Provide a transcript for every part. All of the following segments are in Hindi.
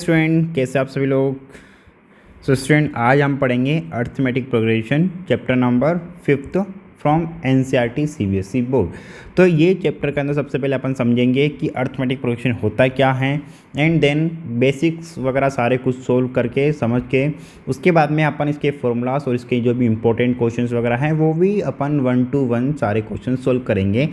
स्टूडेंट, कैसे आप सभी लोग। स्टूडेंट, आज हम पढ़ेंगे arithmetic progression chapter number 5 from NCERT CBSE board. तो ये चैप्टर के अंदर सबसे पहले अपन समझेंगे कि अर्थमेटिक प्रोग्रेशन होता क्या है, एंड देन बेसिक्स वगैरह सारे कुछ सोल्व करके समझ के उसके बाद में अपन इसके फॉर्मूलास और इसके जो भी इंपॉर्टेंट क्वेश्चंस वगैरह हैं वो भी अपन 1 to 1 सारे क्वेश्चन सोल्व करेंगे।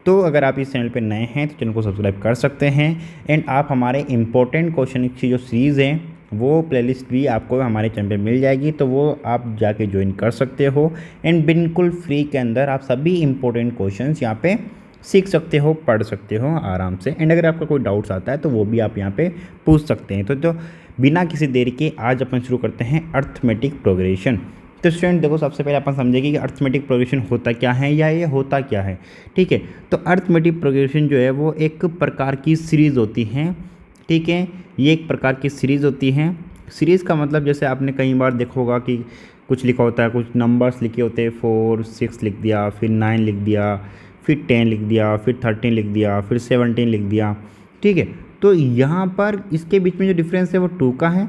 तो अगर आप इस चैनल पे नए हैं तो चैनल को सब्सक्राइब कर सकते हैं, एंड आप हमारे इंपॉर्टेंट क्वेश्चन की जो सीरीज़ है वो प्लेलिस्ट भी आपको हमारे चैनल पे मिल जाएगी, तो वो आप जाके ज्वाइन कर सकते हो। एंड बिल्कुल फ्री के अंदर आप सभी इंपॉर्टेंट क्वेश्चंस यहाँ पे सीख सकते हो, पढ़ सकते हो आराम से। एंड अगर आपका कोई डाउट्स आता है तो वो भी आप यहाँ पे पूछ सकते हैं। तो बिना किसी देरी के आज अपन शुरू करते हैं अर्थमेटिक प्रोग्रेशन। तो स्टूडेंट देखो, सबसे पहले अपन समझेंगे कि अर्थमेटिक प्रोग्रेशन होता क्या है या ये होता क्या है। ठीक है, तो अर्थमेटिक प्रोग्रेशन जो है वो एक प्रकार की सीरीज़ होती है। ठीक है, ये एक प्रकार की सीरीज़ होती है। सीरीज़ का मतलब जैसे आपने कई बार देखा होगा कि कुछ लिखा होता है, कुछ नंबर्स लिखे होते हैं, 4 6 लिख दिया, फिर 9 लिख दिया, फिर 10 लिख दिया, फिर 13 लिख दिया, फिर 17 लिख दिया। ठीक है, तो यहाँ पर इसके बीच में जो डिफरेंस है वो 2 का है,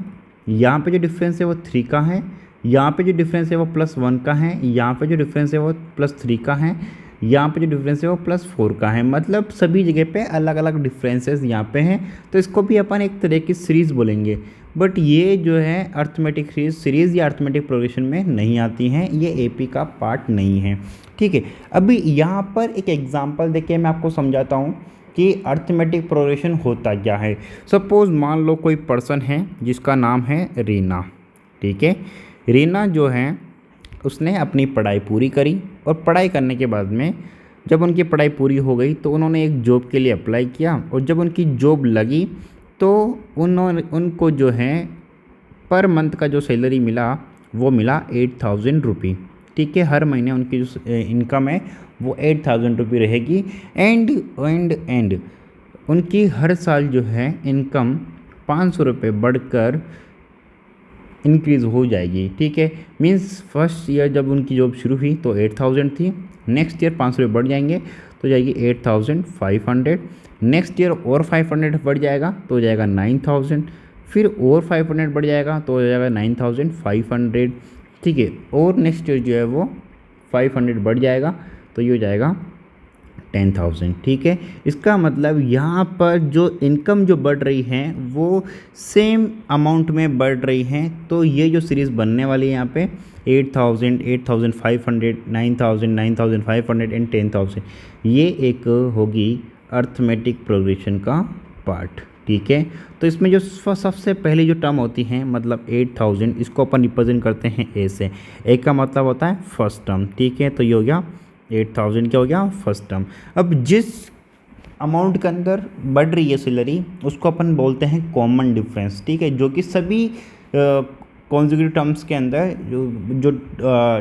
यहाँ पे जो डिफरेंस है वो 3 का है, यहाँ पे जो डिफरेंस है वो +1 का है, यहाँ पे जो डिफरेंस है वो +3 का है, यहाँ पे जो डिफरेंस है वो +4 का है। मतलब सभी जगह पे अलग अलग डिफरेंसेस यहाँ पे हैं, तो इसको भी अपन एक तरह की सीरीज़ बोलेंगे। बट ये जो है अर्थमेटिक सीरीज़ या अर्थमेटिक प्रोग्रेशन में नहीं आती हैं, ये एपी का पार्ट नहीं है। ठीक है, अभी यहाँ पर एक एग्जांपल देके मैं आपको समझाता हूँ कि अर्थमेटिक प्रोग्रेशन होता क्या है। सपोज़ मान लो कोई पर्सन है जिसका नाम है रीना। ठीक है, रीना जो है उसने अपनी पढ़ाई पूरी करी, और पढ़ाई करने के बाद में जब उनकी पढ़ाई पूरी हो गई तो उन्होंने एक जॉब के लिए अप्लाई किया, और जब उनकी जॉब लगी तो उनको जो है पर मंथ का जो सैलरी मिला वो मिला 8000 रुपी। ठीक है, हर महीने उनकी जो इनकम है वो 8000 रुपी रहेगी। एंड उनकी हर साल जो है इनकम 500 रुपये बढ़कर इंक्रीज़ हो जाएगी। ठीक है, मीन्स फर्स्ट ईयर जब उनकी जॉब शुरू हुई तो 8000 थी, नेक्स्ट ईयर 500 रुपये बढ़ जाएंगे तो जाएगी 8500, नेक्स्ट ईयर और 500 बढ़ जाएगा तो हो जाएगा 9000, फिर और 500 बढ़ जाएगा तो हो जाएगा 9500। ठीक है, और नेक्स्ट ईयर जो है वो 500 बढ़ जाएगा तो ये हो जाएगा 10,000। ठीक है, इसका मतलब यहाँ पर जो इनकम जो बढ़ रही है वो सेम अमाउंट में बढ़ रही है। तो ये जो सीरीज़ बनने वाली है यहाँ पे 8000, 8500, 9000, 9500 एंड 10,000, ये एक होगी अर्थमेटिक प्रोग्रेशन का पार्ट। ठीक है, तो इसमें जो सबसे पहली जो टर्म होती है मतलब 8000, इसको अपन रिप्रेजेंट करते हैं ए से। ए का मतलब होता है फर्स्ट टर्म। ठीक है, तो ये हो गया 8000 क्या हो गया फर्स्ट टर्म। अब जिस अमाउंट के अंदर बढ़ रही है सैलरी उसको अपन बोलते हैं कॉमन डिफरेंस। ठीक है, जो कि सभी कॉन्जिक्यूटिव टर्म्स के अंदर जो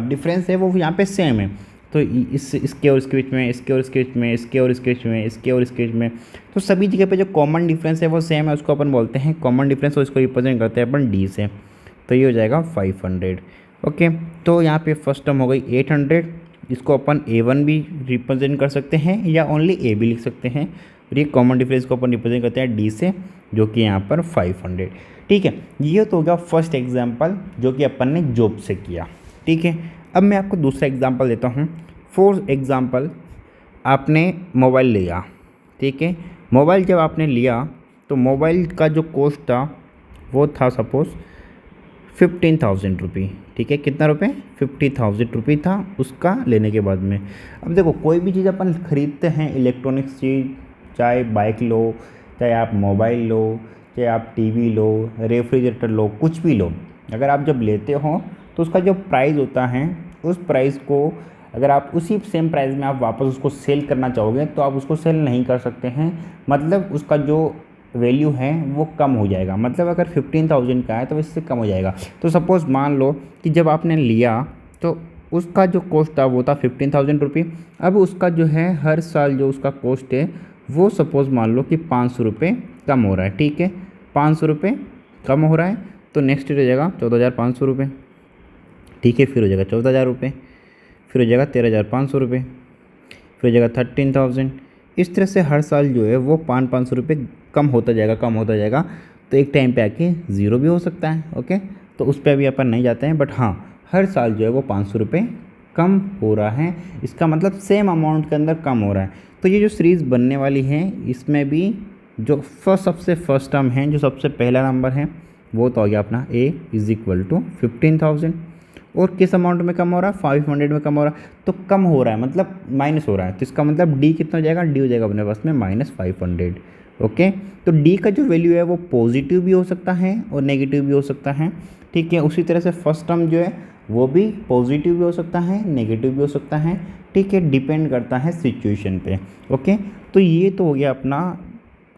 डिफरेंस है वो यहाँ पे सेम है। तो इसके और इसके बीच में, इसके और इसके बीच में, इसके और इसके बीच में, इसके और इसके बीच में, तो सभी जगह पे जो कॉमन डिफरेंस है वो सेम है, उसको अपन बोलते हैं कॉमन डिफरेंस, और इसको रिप्रेजेंट करते हैं अपन डी से। तो ये हो जाएगा 500। ओके, तो यहाँ पे फर्स्ट टर्म हो गई 800, इसको अपन A1 भी रिप्रेजेंट कर सकते हैं या ओनली A भी लिख सकते हैं, और ये कॉमन डिफरेंस को अपन रिप्रेजेंट करते हैं D से, जो कि यहाँ पर 500। ठीक है, ये तो हो गया फर्स्ट एग्जांपल जो कि अपन ने जॉब से किया। ठीक है, अब मैं आपको दूसरा एग्जांपल देता हूँ। फॉर एग्जांपल आपने मोबाइल लिया। ठीक है, मोबाइल जब आपने लिया तो मोबाइल का जो कॉस्ट था वो था सपोज़ 15,000 रुपये। ठीक है, कितना रुपये? 50,000 रुपये था उसका लेने के बाद में। अब देखो, कोई भी चीज़ अपन ख़रीदते हैं इलेक्ट्रॉनिक्स चीज़, चाहे बाइक लो, चाहे आप मोबाइल लो, चाहे आप टीवी लो, रेफ्रिजरेटर लो, कुछ भी लो, अगर आप जब लेते हो तो उसका जो प्राइस होता है उस प्राइस को अगर आप उसी सेम प्राइस में आप वापस उसको सेल करना चाहोगे तो आप उसको सेल नहीं कर सकते हैं। मतलब उसका जो वैल्यू है वो कम हो जाएगा। मतलब अगर 15,000 का है तो इससे कम हो जाएगा। तो सपोज़ मान लो कि जब आपने लिया तो उसका जो कॉस्ट था वो था 15,000 रुपये। अब उसका जो है हर साल जो उसका कॉस्ट है वो सपोज़ मान लो कि 500 रुपये कम हो रहा है। ठीक है, 500 रुपये कम हो रहा है तो नेक्स्ट ईयर हो जाएगा 14,500 रुपये। ठीक है, फिर हो जाएगा 14,000 रुपये, फिर हो जाएगा 13,500 रुपये, फिर हो जाएगा 13,000। इस तरह से हर साल जो है वो 500 रुपये कम होता जाएगा, कम होता जाएगा। तो एक टाइम पे आके ज़ीरो भी हो सकता है। ओके, तो उस पर अभी अपन नहीं जाते हैं, बट हाँ हर साल जो है वो 500 रुपये कम हो रहा है, इसका मतलब सेम अमाउंट के अंदर कम हो रहा है। तो ये जो सीरीज़ बनने वाली है इसमें भी जो सबसे फर्स्ट टर्म है, जो सबसे पहला नंबर है, वो तो हो गया अपना a इज़ इक्वल टू 15,000। और किस अमाउंट में कम हो रहा है, 500 में कम हो रहा है। तो कम हो रहा है मतलब माइनस हो रहा है, तो इसका मतलब d कितना हो जाएगा, d हो जाएगा अपने पास में -500। ओके, तो d का जो वैल्यू है वो पॉजिटिव भी हो सकता है और नेगेटिव भी हो सकता है। ठीक है, उसी तरह से फर्स्ट टर्म जो है वो भी पॉजिटिव भी हो सकता है, नेगेटिव भी हो सकता है। ठीक है, डिपेंड करता है सिचुएशन पे। ओके, तो ये तो हो गया अपना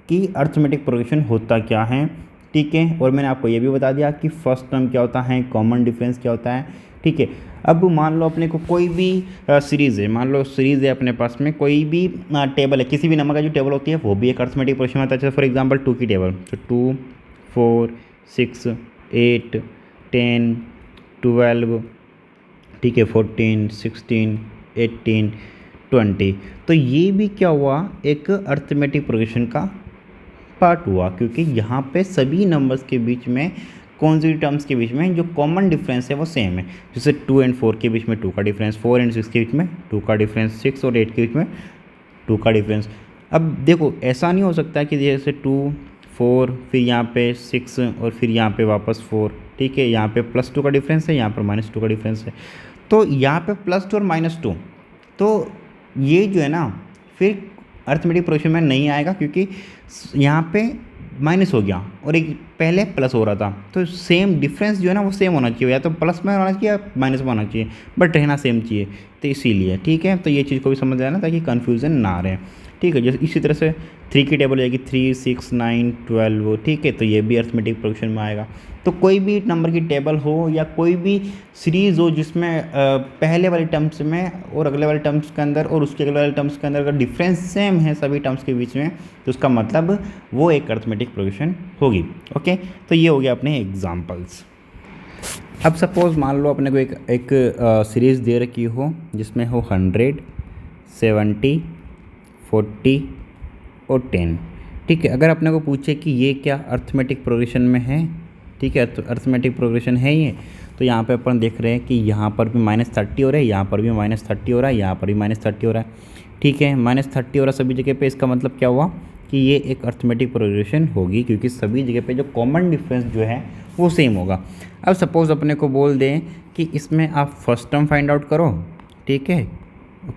कि अर्थमेटिक प्रोग्रेशन होता क्या है। ठीक है, और मैंने आपको ये भी बता दिया कि फर्स्ट टर्म क्या होता है, कॉमन डिफरेंस क्या होता है। ठीक है, अब मान लो अपने को कोई भी सीरीज़ है, मान लो सीरीज़ है अपने पास में, कोई भी टेबल है, किसी भी नंबर का जो टेबल होती है वो भी एक अर्थमेटिक प्रोग्रेशन होता है। जैसे फॉर एग्जांपल 2 की टेबल, तो 2 4 6 8 10 12, ठीक है, 14 16 18 20। तो ये भी क्या हुआ, एक अर्थमेटिक प्रोग्रेशन का पार्ट हुआ, क्योंकि यहाँ पे सभी नंबर्स के बीच में, कौन सी टर्म्स के बीच में जो कॉमन डिफरेंस है वो सेम है। जैसे 2 एंड 4 के बीच में 2 का डिफरेंस, 4 एंड 6 के बीच में 2 का डिफरेंस, 6 और 8 के बीच में 2 का डिफरेंस। अब देखो ऐसा नहीं हो सकता कि जैसे 2 4 फिर यहाँ पे 6 और फिर यहाँ पे वापस 4। ठीक है, यहाँ पे +2 का डिफरेंस है, यहाँ पर -2 का डिफरेंस है, तो यहाँ पे +2 और -2, तो ये जो है ना फिर अर्थमेटिक प्रोग्रेशन में नहीं आएगा, क्योंकि यहाँ पे माइनस हो गया और एक पहले प्लस हो रहा था। तो सेम डिफरेंस जो है ना वो सेम होना चाहिए, या तो प्लस में होना चाहिए या माइनस में होना चाहिए, बट रहना सेम चाहिए। तो इसीलिए ठीक है, तो ये चीज़ को भी समझ लेना ताकि कन्फ्यूज़न ना रहे। ठीक है, जैसे इसी तरह से 3 की टेबल हो जाएगी, 3 6 9 12। ठीक है, तो ये भी अर्थमेटिक प्रोग्रेशन में आएगा। तो कोई भी नंबर की टेबल हो या कोई भी सीरीज़ हो जिसमें पहले वाले टर्म्स में और अगले वाले टर्म्स के अंदर और उसके अगले वाले टर्म्स के अंदर अगर डिफरेंस सेम है सभी टर्म्स के बीच में, तो उसका मतलब वो एक अर्थमेटिक प्रोग्रेशन होगी। ओके, तो ये हो गया अपने एग्जाम्पल्स। अब सपोज़ मान लो अपने को एक सीरीज़ दे रखी हो जिसमें हो 100 70 40 और 10। ठीक है, अगर अपने को पूछे कि ये क्या अर्थमेटिक प्रोग्रेशन में है, ठीक है, तो अर्थमेटिक प्रोग्रेशन है ये, तो यहाँ पे अपन देख रहे हैं कि यहाँ पर भी -30 हो रहा है, यहाँ पर भी -30 हो रहा है, यहाँ पर भी -30 हो रहा है। ठीक है, -30 हो रहा है सभी जगह पे, इसका मतलब क्या हुआ कि ये एक अर्थमेटिक प्रोग्रेशन होगी, क्योंकि सभी जगह पे जो कॉमन डिफरेंस जो है वो सेम होगा। अब सपोज़ अपने को बोल दें कि इसमें आप फर्स्ट टर्म फाइंड आउट करो, ठीक है,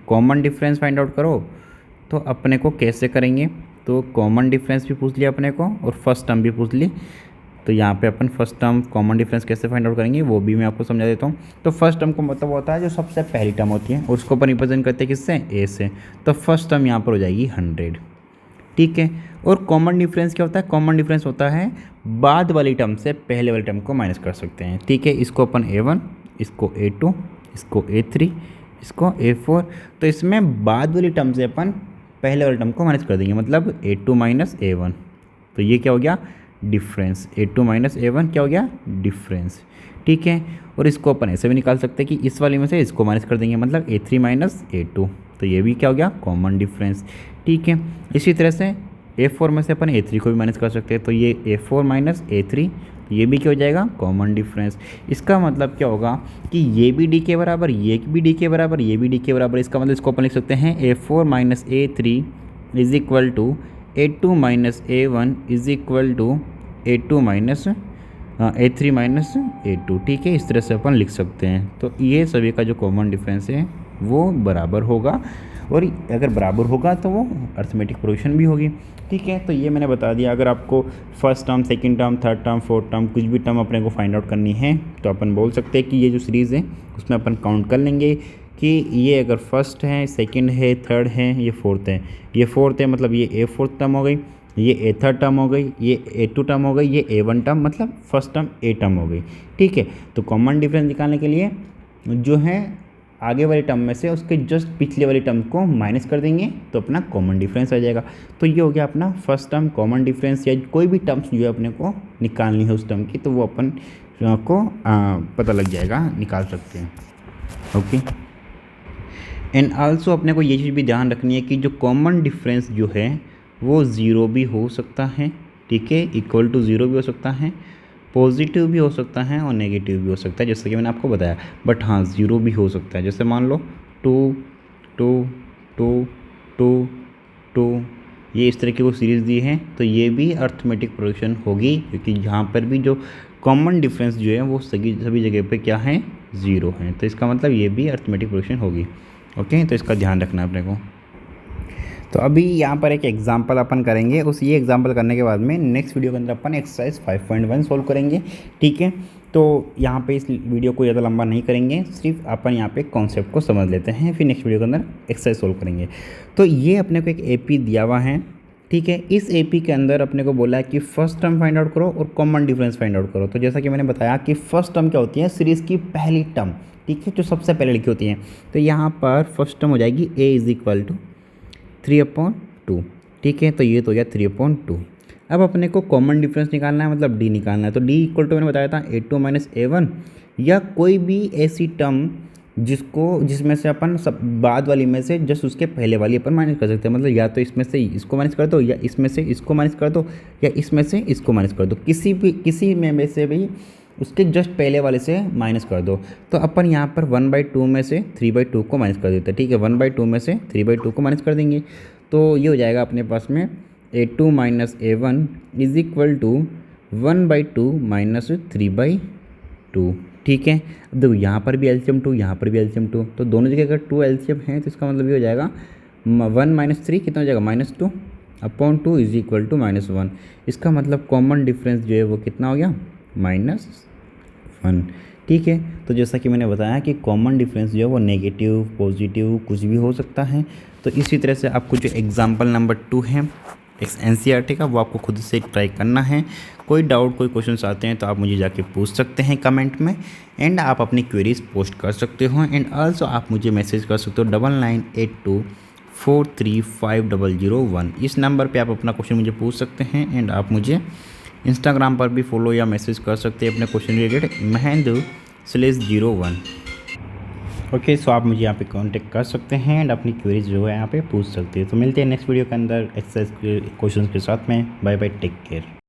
कॉमन डिफरेंस फाइंड आउट करो, तो अपने को कैसे करेंगे, तो कॉमन डिफरेंस भी पूछ लिया अपने को और फर्स्ट टर्म भी पूछ ली। तो यहाँ पे अपन फर्स्ट टर्म कॉमन डिफरेंस कैसे फाइंड आउट करेंगे वो भी मैं आपको समझा देता हूँ। तो फर्स्ट टर्म को मतलब होता है जो सबसे पहली टर्म होती है, उसको अपन रिप्रेजेंट करते हैं किससे, ए से। तो फर्स्ट टर्म यहाँ पर हो जाएगी 100। ठीक है, और कॉमन डिफरेंस क्या होता है, कॉमन डिफरेंस होता है बाद वाली टर्म से पहले वाली टर्म को माइनस कर सकते हैं। ठीक है, इसको अपन A1, इसको A2, इसको A3, इसको A4। तो इसमें बाद वाली टर्म से अपन पहले वाले टर्म को माइनस कर देंगे, मतलब A2 - A1। तो ये क्या हो गया, डिफरेंस। A2 - A1 क्या हो गया, डिफरेंस। ठीक है, और इसको अपन ऐसे भी निकाल सकते हैं कि इस वाले में से इसको माइनस कर देंगे, मतलब A3 - A2। तो ये भी क्या हो गया, कॉमन डिफरेंस। ठीक है, इसी तरह से A4 में से अपन A3 को भी माइनस कर सकते हैं, तो ये A4 - A3, ये भी क्या हो जाएगा, कॉमन डिफरेंस। इसका मतलब क्या होगा कि ये भी D के बराबर, ये भी D के बराबर, ये भी D के बराबर। इसका मतलब इसको अपन लिख सकते हैं A4 - A3 is equal to A2 - A1 is equal to A2 A3 - A2। ठीक है, इस तरह से अपन लिख सकते हैं। तो ये सभी का जो कॉमन डिफरेंस है वो बराबर होगा, और अगर बराबर होगा तो वो अर्थमेटिक प्रोग्रेशन भी होगी। ठीक है, तो ये मैंने बता दिया। अगर आपको first term, second term, third term, fourth term, कुछ भी टर्म अपने को फाइंड आउट करनी है, तो अपन बोल सकते हैं कि ये जो सीरीज़ है उसमें अपन काउंट कर लेंगे कि ये अगर फर्स्ट है, सेकंड है, थर्ड है, ये फोर्थ है। ये फोर्थ है मतलब ये A4 टर्म हो गई, ये A3 टर्म हो गई, ये A2 टर्म हो गई, ये A1 टर्म मतलब फर्स्ट टर्म A टर्म हो गई। ठीक है, तो कॉमन डिफरेंस निकालने के लिए जो है आगे वाली टर्म में से उसके जस्ट पिछले वाली टर्म को माइनस कर देंगे, तो अपना कॉमन डिफरेंस आ जाएगा। तो ये हो गया अपना फर्स्ट टर्म कॉमन डिफरेंस, या कोई भी टर्म्स जो है अपने को निकालनी है उस टर्म की, तो वो अपन को पता लग जाएगा, निकाल सकते हैं। ओके, एंड आल्सो अपने को ये चीज़ भी ध्यान रखनी है कि जो कॉमन डिफरेंस जो है वो ज़ीरो भी हो सकता है, ठीक है, इक्वल टू 0 भी हो सकता है, पॉजिटिव भी हो सकता है और नेगेटिव भी हो सकता है, जैसे कि मैंने आपको बताया। बट हाँ 0 भी हो सकता है, जैसे मान लो 2 2 2 2 2, ये इस तरह की वो सीरीज़ दी है, तो ये भी अर्थमेटिक प्रोग्रेशन होगी, क्योंकि यहाँ पर भी जो कॉमन डिफरेंस जो है वो सभी जगह पे क्या है, 0 है। तो इसका मतलब ये भी अर्थमेटिक प्रोग्रेशन होगी। ओके, तो इसका ध्यान रखना अपने को। तो अभी यहाँ पर एक एग्जांपल अपन करेंगे, उस ये एग्जांपल करने के बाद में नेक्स्ट वीडियो के अंदर अपन एक्सरसाइज 5.1 सोल्व करेंगे। ठीक है, तो यहाँ पे इस वीडियो को ज़्यादा लंबा नहीं करेंगे, सिर्फ अपन यहाँ पे कॉन्सेप्ट को समझ लेते हैं, फिर नेक्स्ट वीडियो के अंदर एक्सरसाइज सोल्व करेंगे। तो ये अपने को एक एपी दिया हुआ है। ठीक है, इस एपी के अंदर अपने को बोला है कि फर्स्ट टर्म फाइंड आउट करो और कॉमन डिफरेंस फाइंड आउट करो। तो जैसा कि मैंने बताया कि फर्स्ट टर्म क्या होती है, सीरीज़ की पहली टर्म, ठीक है, जो सबसे पहले लिखी होती है। तो यहाँ पर फर्स्ट टर्म हो जाएगी a इज़ इक्वल टू 3/2। ठीक है, तो ये तो हो गया 3/2। अब अपने को कॉमन डिफरेंस निकालना है, मतलब d निकालना है। तो d इक्वल टू मैंने बताया था a2 माइनस a1, या कोई भी ऐसी टर्म जिसमें से अपन सब बाद वाली में से जस्ट उसके पहले वाली अपन माइनस कर सकते हैं। मतलब या तो इसमें से इसको माइनस कर दो, या इसमें से इसको माइनस कर दो, या इसमें से इसको माइनस कर दो, किसी में से भी उसके जस्ट पहले वाले से माइनस कर दो। तो अपन यहाँ पर 1/2 में से 3/2 को माइनस कर देते हैं। ठीक है, 1/2 में से 3/2 को माइनस कर देंगे, तो ये हो जाएगा अपने पास में a2 minus a1 is equal to 1/2 minus 3/2। ठीक है, अब देखो यहाँ पर भी एलसीएम 2, यहाँ पर भी एलसीएम 2, तो दोनों जगह अगर 2 एलसीएम है तो इसका मतलब ये हो जाएगा 1 माइनस 3 कितना हो जाएगा, -2/2 इज इक्वल टू -1। इसका मतलब कॉमन डिफरेंस जो है वो कितना हो गया, -1। ठीक है, तो जैसा कि मैंने बताया कि कॉमन डिफरेंस जो है वो नेगेटिव पॉजिटिव कुछ भी हो सकता है। तो इसी तरह से आपको जो एग्जाम्पल नंबर 2 है एनसीईआरटी का, वो आपको खुद से ट्राई करना है। कोई डाउट कोई क्वेश्चंस आते हैं तो आप मुझे जाके पूछ सकते हैं कमेंट में, एंड आप अपनी क्वेरीज पोस्ट कर सकते हो, एंड आल्सो आप मुझे मैसेज कर सकते हो 9982435001। इस नंबर पे आप अपना क्वेश्चन मुझे पूछ सकते हैं, एंड आप मुझे इंस्टाग्राम पर भी फॉलो या मैसेज कर सकते हैं अपने क्वेश्चन रिलेटेड Mahendu/01। ओके, सो आप मुझे यहाँ पे कांटेक्ट कर सकते हैं एंड अपनी क्वेरीज जो है यहाँ पे पूछ सकते हैं। तो मिलते हैं नेक्स्ट वीडियो के अंदर एक्सरसाइज के क्वेश्चन के साथ में। Bye bye, take care.